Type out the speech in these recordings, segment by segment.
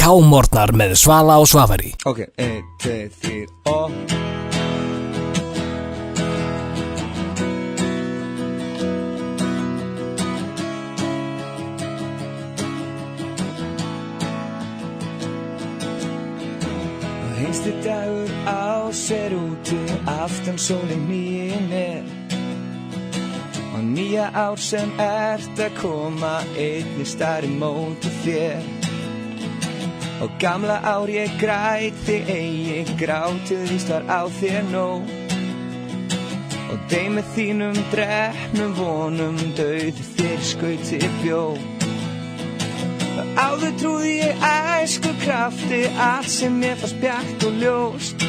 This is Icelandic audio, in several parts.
K-morgnar með Svala og Svavari. Ok, 1, 2, 3 og Hinsti dagur ás úti, aftan sólin nýin og nýja ár sem ert að koma, einnig stari móti þér. Og gamla ár ég græt þig eigi, grátið víst var á þér nóg. Og þeim með þínum drepnum vonum, dauð þér skauti bjó. Áður trúði ég æsku krafti, allt sem mér fannst bjart og ljóst.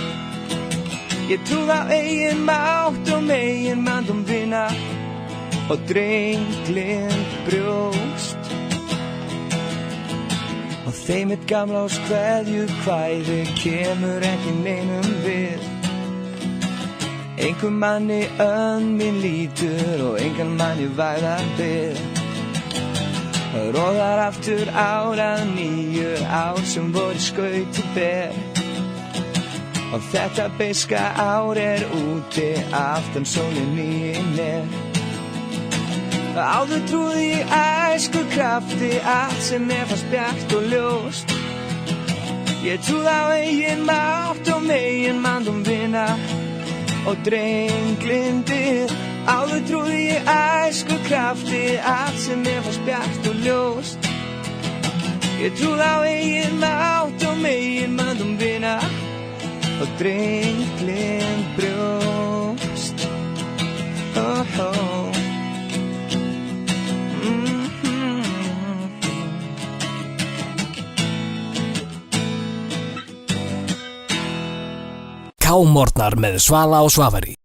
Ég trúði á eigin mátt og megin mandum vina og drenglind brjóst. Og þeim eitt gamla ás kveðju kvæði kemur ekki neinum við. Einhver manni mín lítur og engan manni væðar við. Róðar aftur árað nýju, ár sem voru skauti ber. Og þetta beiska ár úti, aftan sólin nýin Áður trúði ég æsku krafti, allt sem mér fannst bjart og ljóst. Ég trúði á eigin mátt og megin mandum vina og drenglindir. Áður trúði ég æsku krafti, allt sem mér fannst bjart og ljóst. Ég trúði á eigin mátt og megin mandum vina og drenglind brjóst. Oh, oh. K-morgnar með Svala og Svavari.